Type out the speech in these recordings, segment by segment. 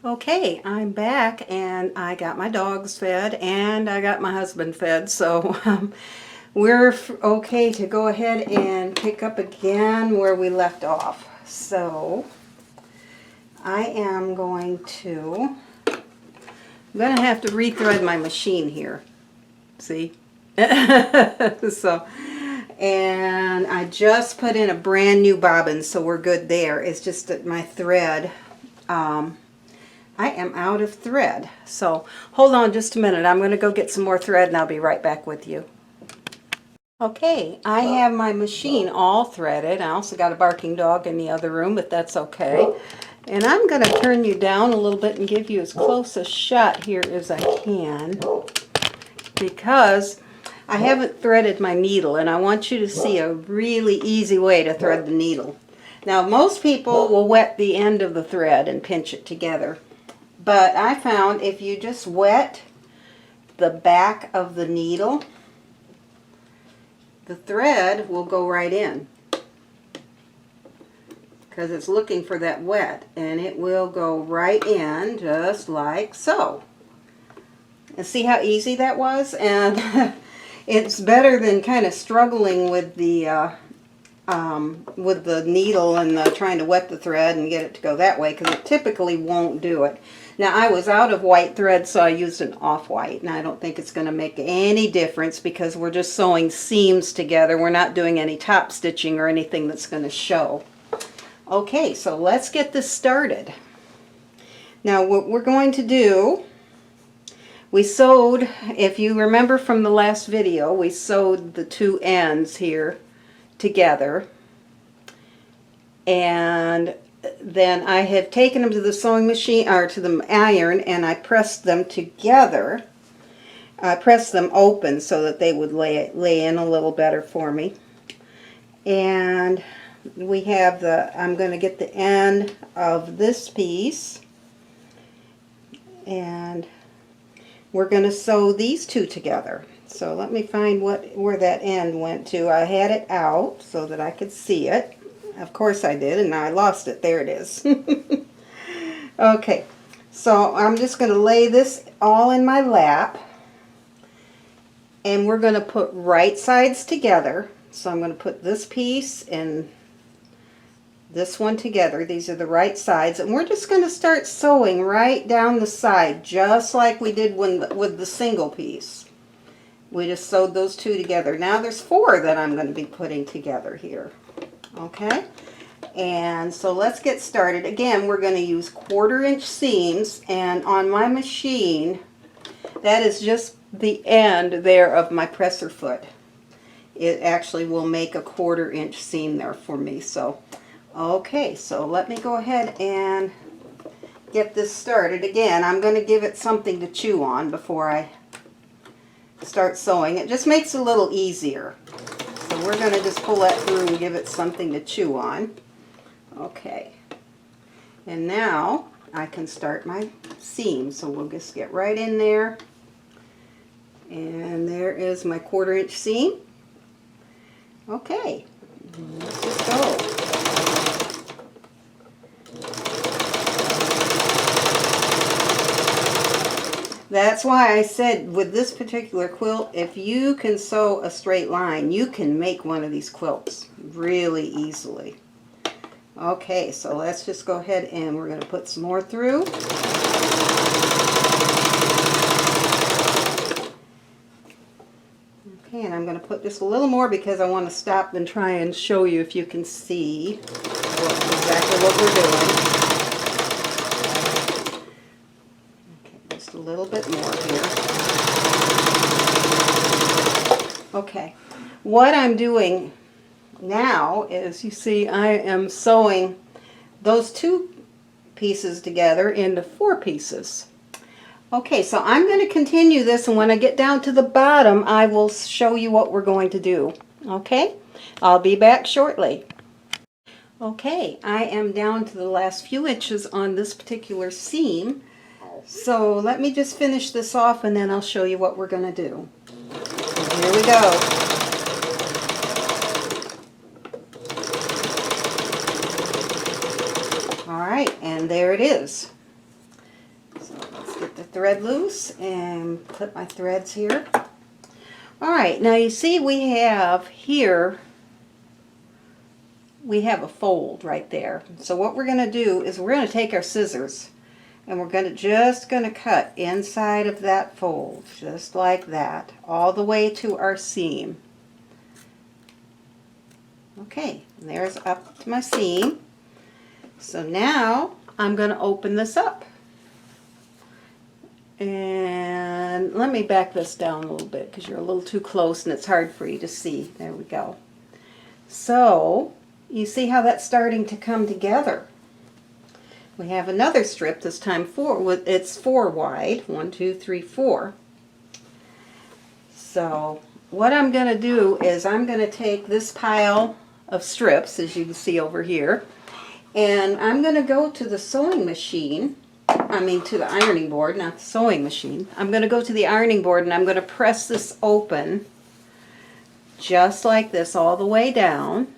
Okay, I'm back and I got my dogs fed and I got my husband fed, so we're okay to go ahead and pick up again where we left off. So I am going to, I'm going to have to rethread my machine here. See? So, and I just put in a brand new bobbin, so we're good there. It's just that my thread, I am out of thread. So hold on just a minute. I'm going to go get some more thread and I'll be right back with you. Okay, I have my machine all threaded. I also got a barking dog in the other room, but that's okay. And I'm going to turn you down a little bit and give you as close a shot here as I can, because I haven't threaded my needle and I want you to see a really easy way to thread the needle. Now most people will wet the end of the thread and pinch it together. But I found if you just wet the back of the needle, the thread will go right in. Because it's looking for that wet, and it will go right in just like so. And see how easy that was? And it's better than kind of struggling with the needle and trying to wet the thread and get it to go that way, because it typically won't do it. Now I was out of white thread, so I used an off-white, and I don't think it's going to make any difference because we're just sewing seams together. We're not doing any top stitching or anything that's going to show. Okay, so let's get this started. Now what we're going to do, we sewed, if you remember from the last video, we sewed the two ends here together, and then I have taken them to the sewing machine, or to the iron, and I pressed them together. I pressed them open so that they would lay in a little better for me. And we have I'm going to get the end of this piece, and we're going to sew these two together. So let me find where that end went to. I had it out so that I could see it. Of course I did, and now I lost it. There it is. Okay, so I'm just going to lay this all in my lap, and we're going to put right sides together. So I'm going to put this piece and this one together. These are the right sides, and we're just going to start sewing right down the side, just like we did with the single piece. We just sewed those two together. Now there's four that I'm going to be putting together here. Okay, and so let's get started. Again, we're going to use 1/4 inch seams, and on my machine, that is just the end there of my presser foot. It actually will make a 1/4 inch seam there for me. So, okay, so let me go ahead and get this started. Again, I'm going to give it something to chew on before I start sewing. It just makes it a little easier. So we're going to just pull that through and give it something to chew on. Okay. And now I can start my seam. So we'll just get right in there. And there is my 1/4 inch seam. Okay. Let's just go. That's why I said with this particular quilt, if you can sew a straight line, you can make one of these quilts really easily. Okay, so let's just go ahead and we're going to put some more through. Okay, and I'm going to put just a little more because I want to stop and try and show you if you can see exactly what we're doing. A little bit more here. Okay, what I'm doing now is, you see, I am sewing those two pieces together into 4 pieces. Okay, so I'm going to continue this, and when I get down to the bottom, I will show you what we're going to do. Okay, I'll be back shortly. Okay, I am down to the last few inches on this particular seam. So let me just finish this off, and then I'll show you what we're going to do. Here we go. All right, and there it is. thread loose and clip my threads here. Alright, now you see we have here, we have a fold right there. So what we're going to do is we're going to take our scissors and we're just going to cut inside of that fold, just like that, all the way to our seam. Okay, and there's up to my seam. So now I'm going to open this up. And let me back this down a little bit because you're a little too close and it's hard for you to see. There we go. So you see how that's starting to come together. We have another strip, this time it's 4 wide. 1, 2, 3, 4. So what I'm going to do is I'm going to take this pile of strips, as you can see over here, and I'm going to go to the sewing machine, to the ironing board, not the sewing machine. I'm going to go to the ironing board and I'm going to press this open just like this all the way down.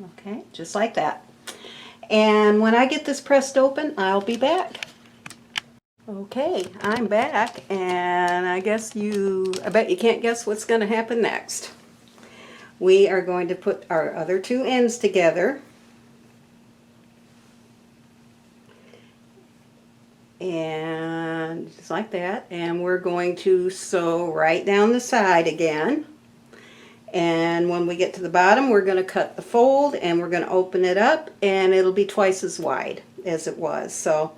Okay, just like that. And when I get this pressed open, I'll be back. Okay, I'm back, and I bet you can't guess what's going to happen next. We are going to put our other 2 ends together. And just like that, and we're going to sew right down the side again. And when we get to the bottom, we're going to cut the fold and we're going to open it up, and it'll be twice as wide as it was. So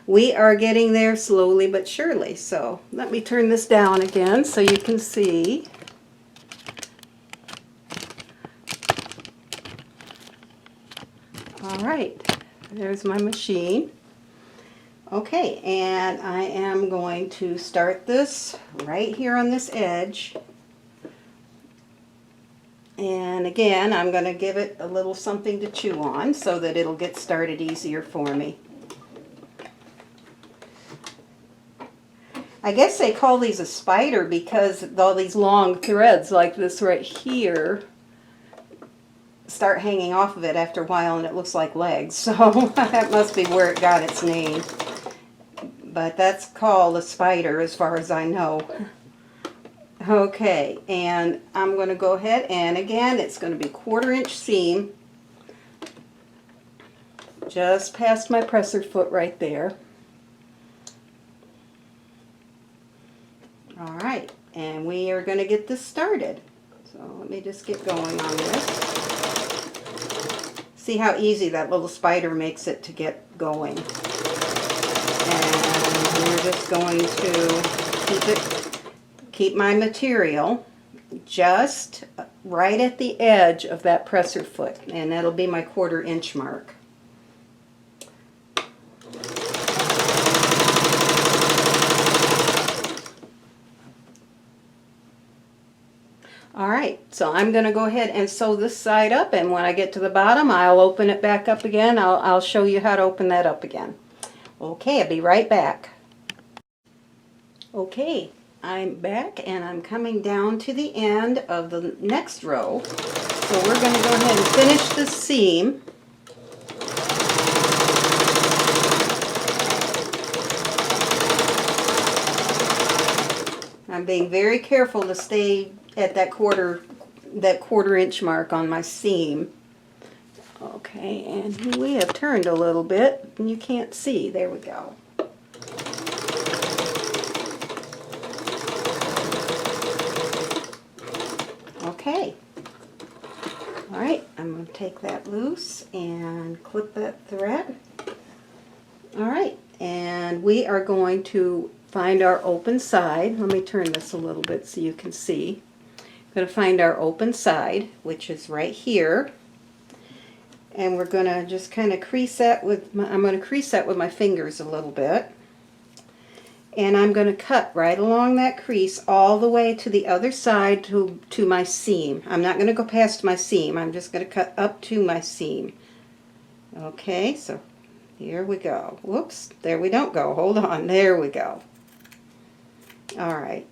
we are getting there slowly but surely. So let me turn this down again so you can see. All right, there's my machine. Okay, and I am going to start this right here on this edge. And again, I'm going to give it a little something to chew on so that it'll get started easier for me. I guess they call these a spider because all these long threads like this right here start hanging off of it after a while and it looks like legs. So that must be where it got its name. But that's called a spider as far as I know. Okay, and I'm going to go ahead, and again it's going to be 1/4 inch seam just past my presser foot right there. Alright, and we are going to get this started. So let me just get going on this. See how easy that little spider makes it to get going. And we're just going to keep my material just right at the edge of that presser foot, and that'll be my 1/4 inch mark. Alright, so I'm going to go ahead and sew this side up, and when I get to the bottom I'll open it back up again. I'll show you how to open that up again. Okay, I'll be right back. Okay, I'm back and I'm coming down to the end of the next row. So we're going to go ahead and finish the seam. I'm being very careful to stay at that 1/4 inch mark on my seam. Okay, and we have turned a little bit and you can't see. There we go. Okay. Alright, I'm going to take that loose and clip that thread. Alright, and we are going to find our open side. Let me turn this a little bit so you can see. I'm going to find our open side, which is right here. And we're going to just kind of crease that with I'm going to crease that with my fingers a little bit. And I'm going to cut right along that crease all the way to the other side to my seam. I'm not going to go past my seam. I'm just going to cut up to my seam. Okay, so here we go. Whoops, there we don't go. Hold on, there we go. Alright.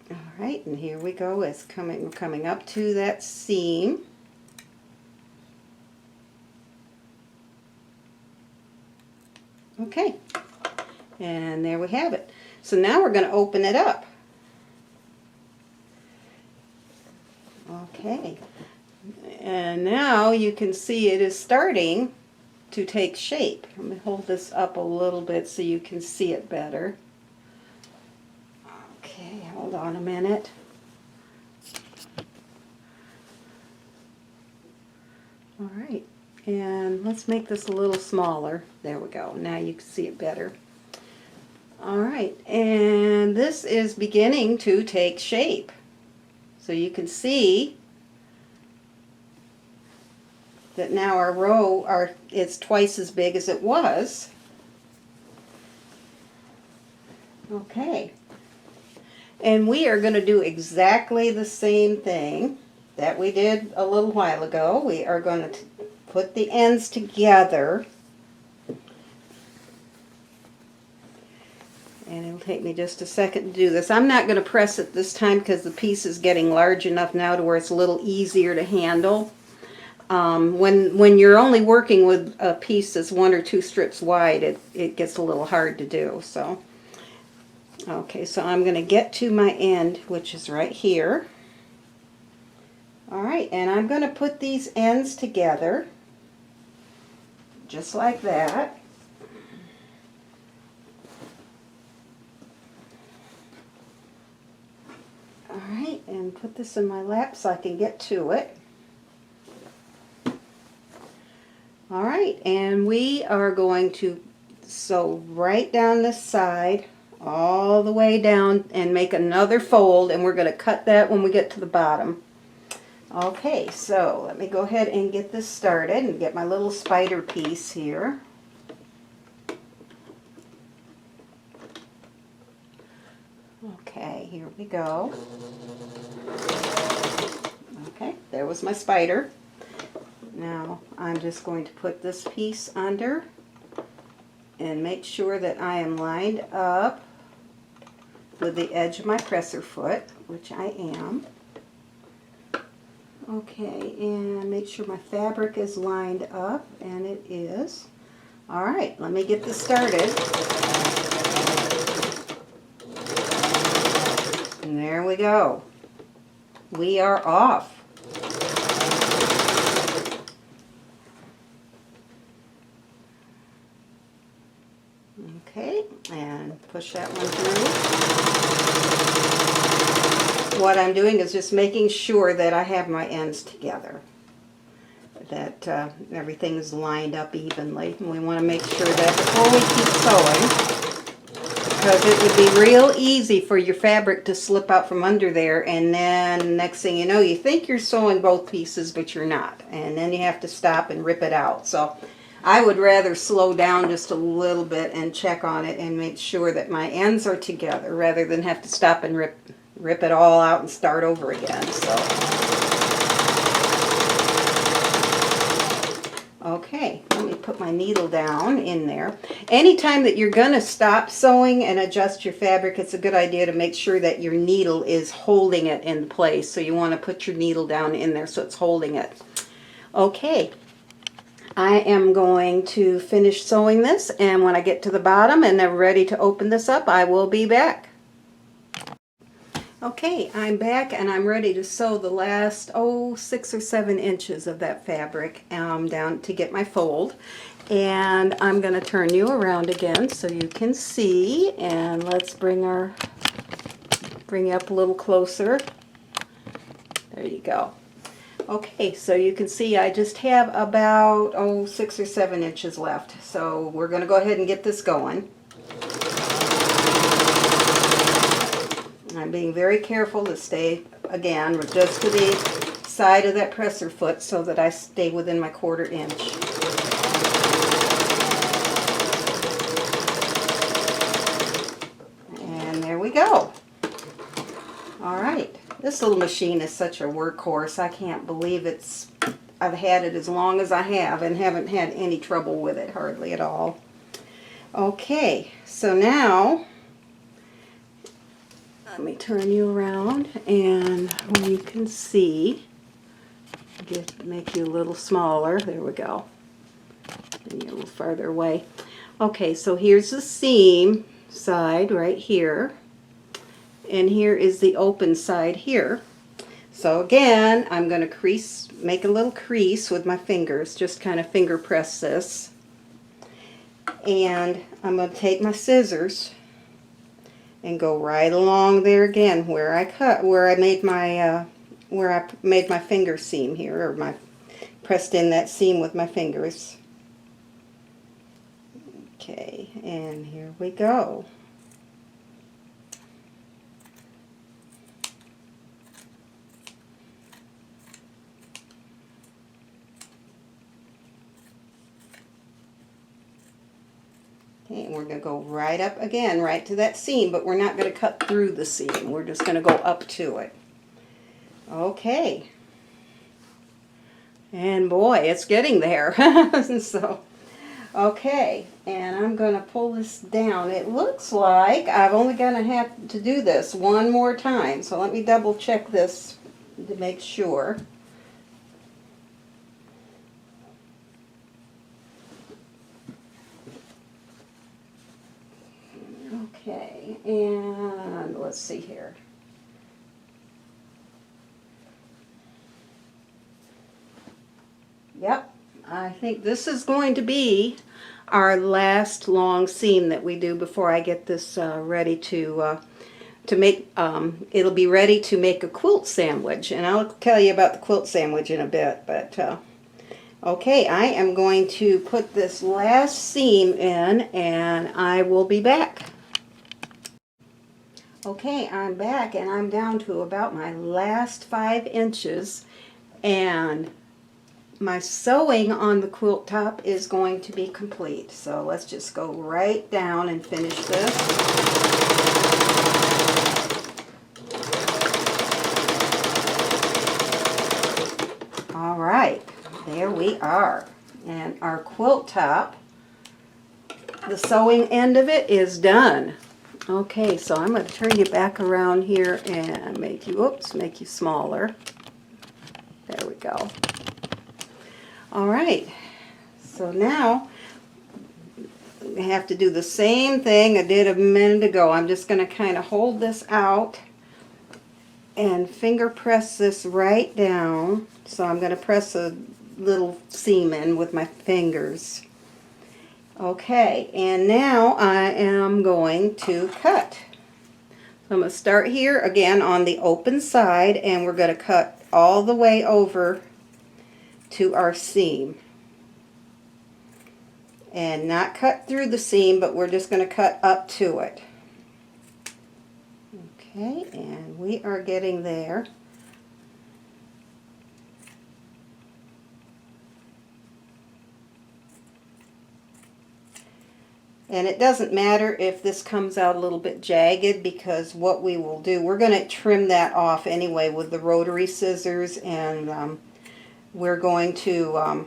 Alright, and here we go. We're coming up to that seam. Okay, and there we have it. So now we're going to open it up. Okay, and now you can see it is starting to take shape. Let me hold this up a little bit so you can see it better. Okay, hold on a minute. All right, and let's make this a little smaller. There we go. Now you can see it better. All right, and this is beginning to take shape. So you can see that now our row is twice as big as it was. Okay, and we are going to do exactly the same thing that we did a little while ago. We are going to put the ends together. And it'll take me just a second to do this. I'm not going to press it this time because the piece is getting large enough now to where it's a little easier to handle. When you're only working with a piece that's 1 or 2 strips wide, it gets a little hard to do. So, okay, so I'm going to get to my end, which is right here. All right, and I'm going to put these ends together, just like that. Alright, and put this in my lap so I can get to it. Alright, and we are going to sew right down this side, all the way down, and make another fold, and we're going to cut that when we get to the bottom. Okay, so let me go ahead and get this started and get my little spider piece here. Okay, here we go. Okay, there was my spider. Now I'm just going to put this piece under and make sure that I am lined up with the edge of my presser foot, which I am. Okay, and make sure my fabric is lined up, and it is. Alright, let me get this started. And there we go. We are off. Okay, and push that one through. What I'm doing is just making sure that I have my ends together, that everything is lined up evenly. And we want to make sure that before we keep sewing, because it would be real easy for your fabric to slip out from under there, and then next thing you know, you think you're sewing both pieces, but you're not. And then you have to stop and rip it out. So I would rather slow down just a little bit and check on it and make sure that my ends are together rather than have to stop and rip it all out and start over again. So, okay, let me put my needle down in there. Anytime that you're going to stop sewing and adjust your fabric, it's a good idea to make sure that your needle is holding it in place. So you want to put your needle down in there so it's holding it. Okay, I am going to finish sewing this, and when I get to the bottom and I'm ready to open this up, I will be back. Okay, I'm back and I'm ready to sew the last 6 or 7 inches of that fabric down to get my fold. And I'm going to turn you around again so you can see, and let's bring you up a little closer. There you go. Okay, so you can see I just have about 6 or 7 inches left. So we're going to go ahead and get this going. I'm being very careful to stay, again, just to the side of that presser foot so that I stay within my 1/4 inch. And there we go. Alright, this little machine is such a workhorse. I can't believe I've had it as long as I have and haven't had any trouble with it, hardly at all. Okay, so now let me turn you around, and you can see, make you a little smaller. There we go. And you're a little farther away. Okay, so here's the seam side right here, and here is the open side here. So again, I'm going to make a little crease with my fingers, just kind of finger press this. And I'm going to take my scissors and go right along there again where I made my finger seam here, or pressed in that seam with my fingers. Okay, and here we go. Okay, and we're going to go right up again, right to that seam, but we're not going to cut through the seam. We're just going to go up to it. Okay. And boy, it's getting there. So, okay, and I'm going to pull this down. It looks like I'm only going to have to do this one more time. So let me double check this to make sure. Okay, and let's see here. Yep, I think this is going to be our last long seam that we do before I get this ready to make, it'll be ready to make a quilt sandwich, and I'll tell you about the quilt sandwich in a bit, but okay, I am going to put this last seam in, and I will be back. Okay, I'm back, and I'm down to about my last 5 inches, and my sewing on the quilt top is going to be complete. So let's just go right down and finish this. All right, there we are. And our quilt top, the sewing end of it is done. Okay, so I'm going to turn you back around here and make you smaller. There we go. All right, so now I have to do the same thing I did a minute ago. I'm just going to kind of hold this out and finger press this right down. So I'm going to press a little seam in with my fingers. Okay, and now I am going to cut. So I'm going to start here again on the open side, and we're going to cut all the way over to our seam. And not cut through the seam, but we're just going to cut up to it. Okay, and we are getting there. And it doesn't matter if this comes out a little bit jagged, because what we will do, we're going to trim that off anyway with the rotary scissors, and we're going to,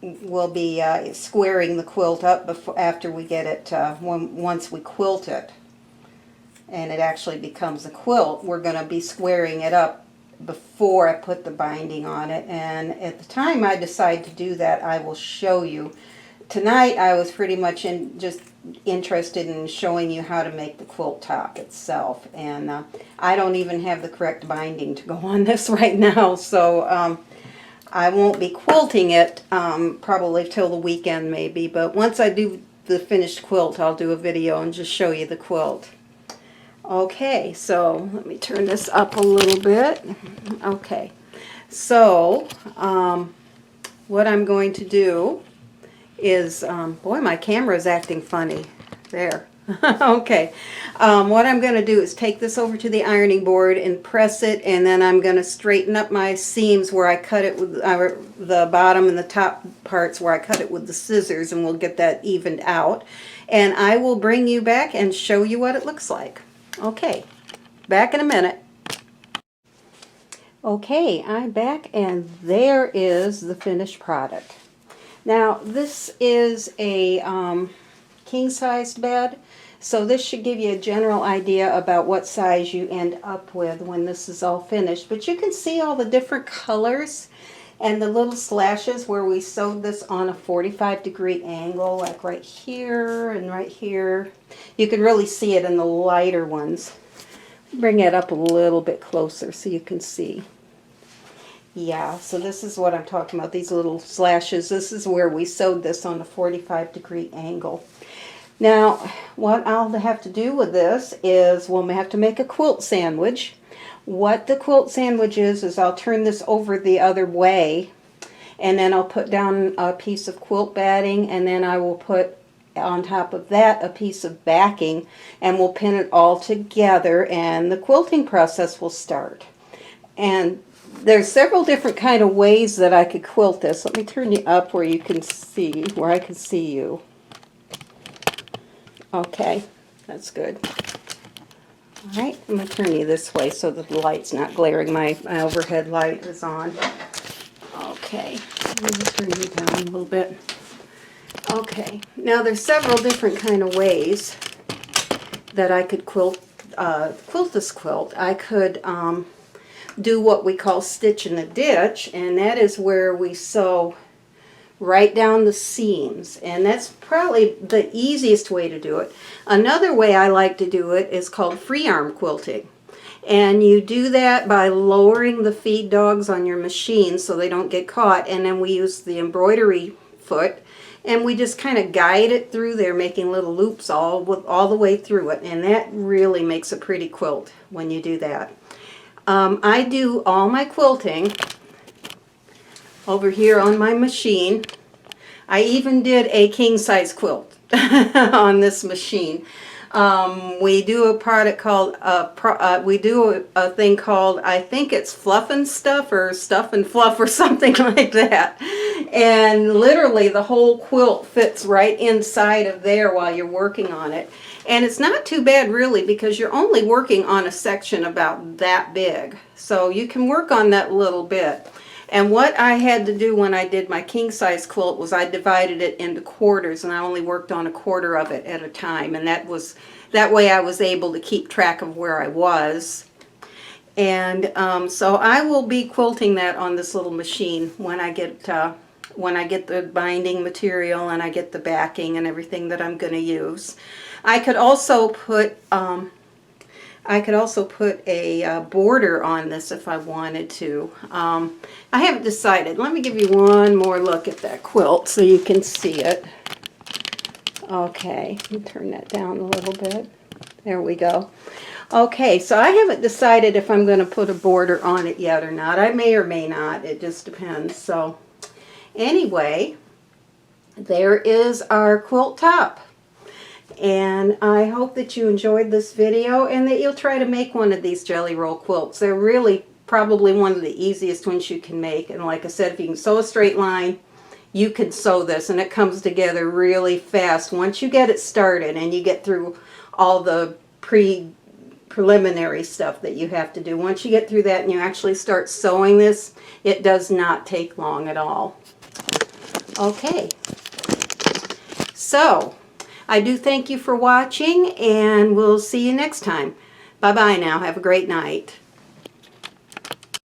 we'll be squaring the quilt up after we get it, once we quilt it, and it actually becomes a quilt. We're going to be squaring it up before I put the binding on it, and at the time I decide to do that, I will show you. Tonight I was pretty much just interested in showing you how to make the quilt top itself, and I don't even have the correct binding to go on this right now, so I won't be quilting it probably till the weekend maybe, but once I do the finished quilt I'll do a video and just show you the quilt. Okay, so let me turn this up a little bit. Okay, so what I'm going to do is, boy, my camera is acting funny. There. Okay. What I'm going to do is take this over to the ironing board and press it, and then I'm going to straighten up my seams where I cut it with the bottom and the top parts where I cut it with the scissors, and we'll get that evened out. And I will bring you back and show you what it looks like. Okay. Back in a minute. Okay, I'm back, and there is the finished product. Now, this is a king-sized bed, so this should give you a general idea about what size you end up with when this is all finished. But you can see all the different colors, And the little slashes where we sewed this on a 45-degree angle, like right here and right here. You can really see it in the lighter ones. Bring it up a little bit closer so you can see. Yeah, so this is what I'm talking about, these little slashes. This is where we sewed this on a 45-degree angle. Now, what I'll have to do with this is we'll have to make a quilt sandwich. What the quilt sandwich is I'll turn this over the other way, and then I'll put down a piece of quilt batting, and then I will put on top of that a piece of backing, and we'll pin it all together, and the quilting process will start. And there's several different kind of ways that I could quilt this. Let me turn you up where you can see, where I can see you. Okay, that's good. All right, I'm going to turn you this way so that the light's not glaring. My overhead light is on. Okay, let me turn you down a little bit. Okay, now there's several different kind of ways that I could quilt this quilt. I could do what we call stitch in the ditch, and that is where we sew right down the seams, and that's probably the easiest way to do it. Another way I like to do it is called free arm quilting, and you do that by lowering the feed dogs on your machine so they don't get caught, and then we use the embroidery foot and we just kind of guide it through there, making little loops all the way through it, and that really makes a pretty quilt when you do that. I do all my quilting over here on my machine. I even did a king-size quilt on this machine. We do a product called, we do a thing called, I think it's Fluff and Stuff or Stuff and Fluff or something like that. And literally the whole quilt fits right inside of there while you're working on it. And it's not too bad really, because you're only working on a section about that big. So you can work on that little bit. And what I had to do when I did my king-size quilt was I divided it into quarters, and I only worked on a quarter of it at a time. And that way I was able to keep track of where I was. And so I will be quilting that on this little machine when I get the binding material and I get the backing and everything that I'm going to use. I could also put a border on this if I wanted to. I haven't decided. Let me give you one more look at that quilt so you can see it. Okay, let me turn that down a little bit. There we go. Okay, so I haven't decided if I'm going to put a border on it yet or not. I may or may not. It just depends. So anyway, there is our quilt top. And I hope that you enjoyed this video and that you'll try to make one of these Jellyroll quilts. They're really probably one of the easiest ones you can make. And like I said, if you can sew a straight line, you can sew this, and it comes together really fast once you get it started and you get through all the preliminary stuff that you have to do. Once you get through that and you actually start sewing this, it does not take long at all. Okay, so I do thank you for watching, and we'll see you next time. Bye-bye now. Have a great night.